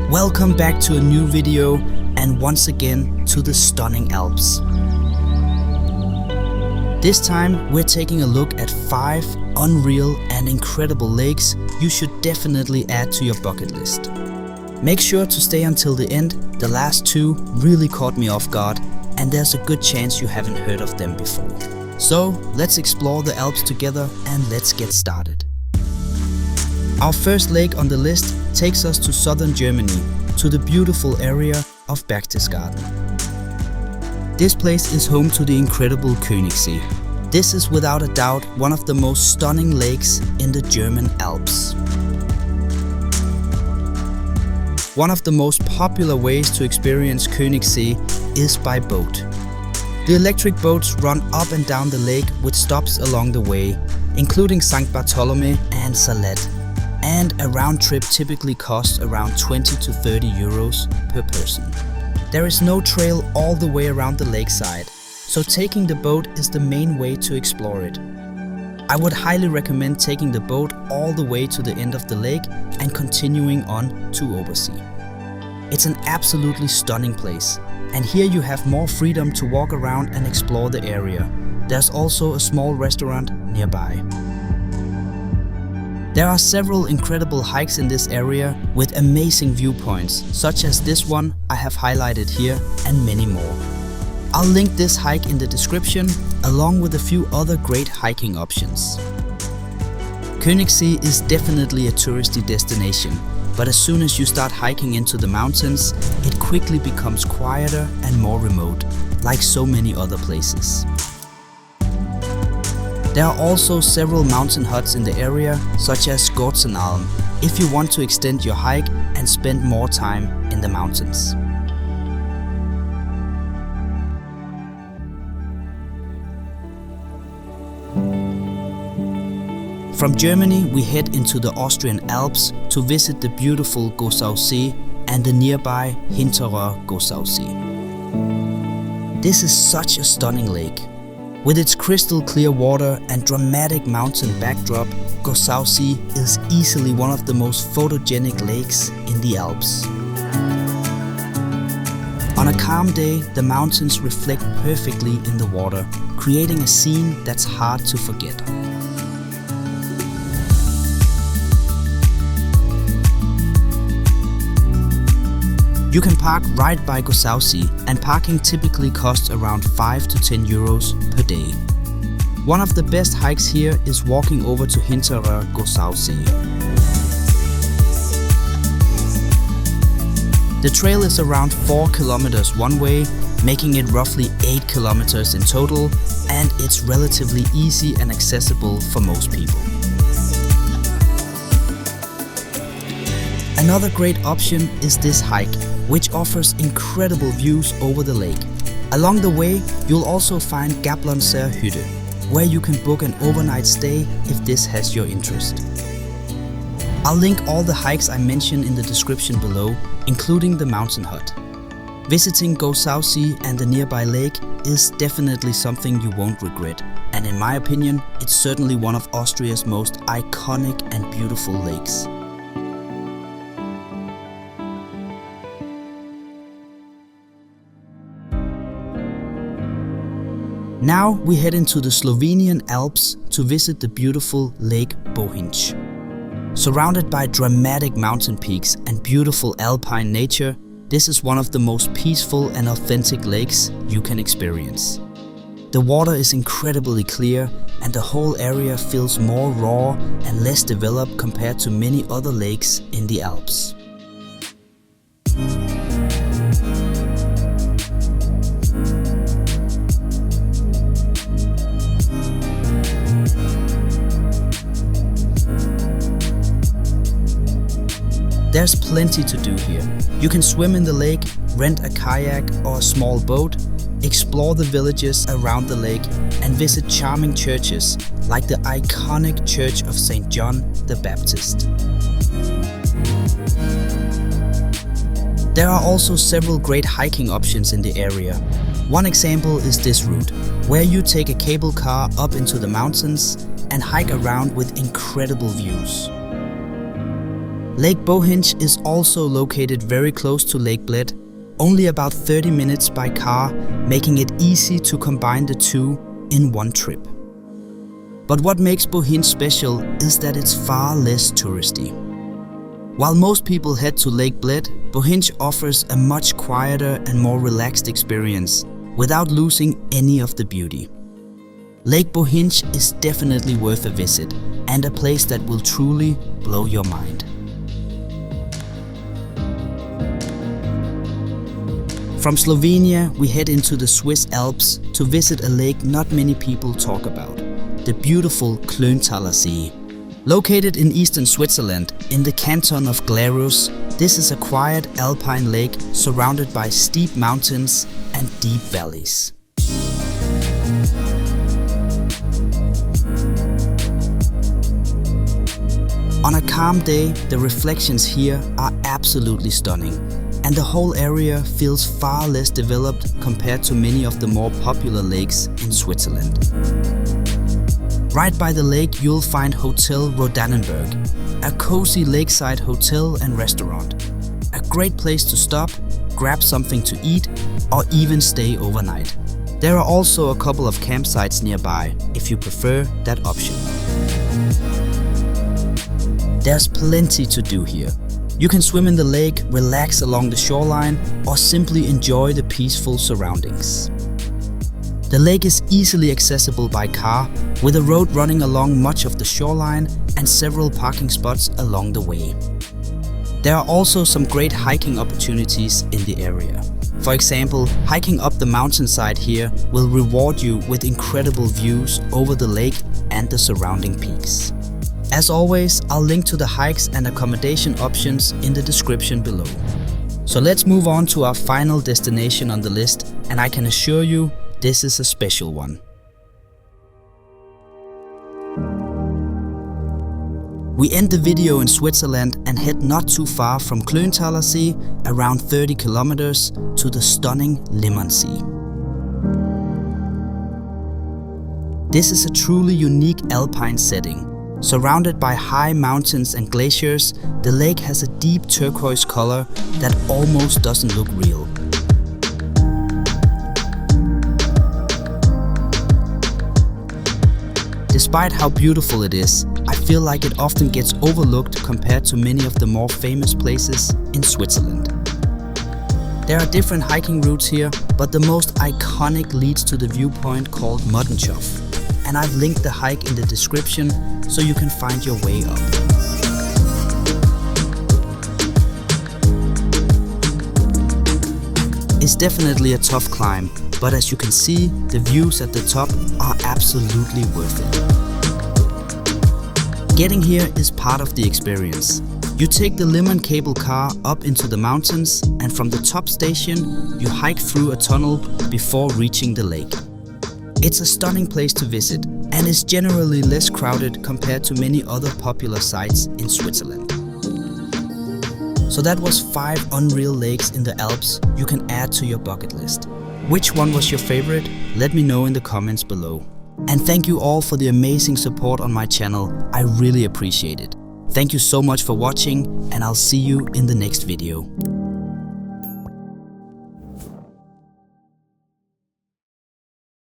Welcome back to a new video and once again to the stunning Alps. This time we're taking a look at 5 unreal and incredible lakes you should definitely add to your bucket list. Make sure to stay until the end. The last 2 really caught me off guard and there's a good chance you haven't heard of them before. So let's explore the Alps together and let's get started. Our first lake on the list takes us to southern Germany, to the beautiful area of Berchtesgaden. This place is home to the incredible Königssee. This is without a doubt one of the most stunning lakes in the German Alps. One of the most popular ways to experience Königssee is by boat. The electric boats run up and down the lake with stops along the way, including St. Bartholomew and Salette. And a round trip typically costs around 20 to 30 euros per person. There is no trail all the way around the lakeside, so taking the boat is the main way to explore it. I would highly recommend taking the boat all the way to the end of the lake and continuing on to Oversee. It's an absolutely stunning place, and here you have more freedom to walk around and explore the area. There's also a small restaurant nearby. There are several incredible hikes in this area with amazing viewpoints, such as this one I have highlighted here and many more. I'll link this hike in the description along with a few other great hiking options. Königssee is definitely a touristy destination, but as soon as you start hiking into the mountains, it quickly becomes quieter and more remote, like so many other places. There are also several mountain huts in the area, such as Alm, if you want to extend your hike and spend more time in the mountains. From Germany, we head into the Austrian Alps to visit the beautiful Gosausee and the nearby Hinterer Gosausee. This is such a stunning lake. With its crystal clear water and dramatic mountain backdrop, Gosausee is easily one of the most photogenic lakes in the Alps. On a calm day, the mountains reflect perfectly in the water, creating a scene that's hard to forget. You can park right by Gosausee, and parking typically costs around 5 to 10 euros per day. One of the best hikes here is walking over to Hinterer Gosausee. The trail is around 4 kilometers one way, making it roughly 8 kilometers in total, and it's relatively easy and accessible for most people. Another great option is this hike, which offers incredible views over the lake. Along the way, you'll also find Limmernsee Hütte, where you can book an overnight stay if this has your interest. I'll link all the hikes I mentioned in the description below, including the mountain hut. Visiting Gosausee and the nearby lake is definitely something you won't regret, and in my opinion, it's certainly one of Austria's most iconic and beautiful lakes. Now we head into the Slovenian Alps to visit the beautiful Lake Bohinj. Surrounded by dramatic mountain peaks and beautiful alpine nature, this is one of the most peaceful and authentic lakes you can experience. The water is incredibly clear and the whole area feels more raw and less developed compared to many other lakes in the Alps. There's plenty to do here. You can swim in the lake, rent a kayak or a small boat, explore the villages around the lake, and visit charming churches like the iconic Church of St. John the Baptist. There are also several great hiking options in the area. One example is this route, where you take a cable car up into the mountains and hike around with incredible views. Lake Bohinj is also located very close to Lake Bled, only about 30 minutes by car, making it easy to combine the two in one trip. But what makes Bohinj special is that it's far less touristy. While most people head to Lake Bled, Bohinj offers a much quieter and more relaxed experience without losing any of the beauty. Lake Bohinj is definitely worth a visit and a place that will truly blow your mind. From Slovenia, we head into the Swiss Alps to visit a lake not many people talk about, the beautiful Klöntalersee. Located in eastern Switzerland, in the canton of Glarus, this is a quiet alpine lake surrounded by steep mountains and deep valleys. On a calm day, the reflections here are absolutely stunning, and the whole area feels far less developed compared to many of the more popular lakes in Switzerland. Right by the lake you'll find Hotel Rodannenberg, a cozy lakeside hotel and restaurant. A great place to stop, grab something to eat, or even stay overnight. There are also a couple of campsites nearby if you prefer that option. There's plenty to do here. You can swim in the lake, relax along the shoreline, or simply enjoy the peaceful surroundings. The lake is easily accessible by car, with a road running along much of the shoreline and several parking spots along the way. There are also some great hiking opportunities in the area. For example, hiking up the mountainside here will reward you with incredible views over the lake and the surrounding peaks. As always, I'll link to the hikes and accommodation options in the description below. So let's move on to our final destination on the list, and I can assure you, this is a special one. We end the video in Switzerland and head not too far from Klöntalersee, around 30 kilometers, to the stunning Limmernsee. This is a truly unique alpine setting. Surrounded by high mountains and glaciers, the lake has a deep turquoise color that almost doesn't look real. Despite how beautiful it is, I feel like it often gets overlooked compared to many of the more famous places in Switzerland. There are different hiking routes here, but the most iconic leads to the viewpoint called Muttenchoff, and I've linked the hike in the description so you can find your way up. It's definitely a tough climb, but as you can see, the views at the top are absolutely worth it. Getting here is part of the experience. You take the Limmernsee cable car up into the mountains, and from the top station, you hike through a tunnel before reaching the lake. It's a stunning place to visit and is generally less crowded compared to many other popular sites in Switzerland. So that was 5 unreal lakes in the Alps you can add to your bucket list. Which one was your favorite? Let me know in the comments below. And thank you all for the amazing support on my channel. I really appreciate it. Thank you so much for watching, and I'll see you in the next video.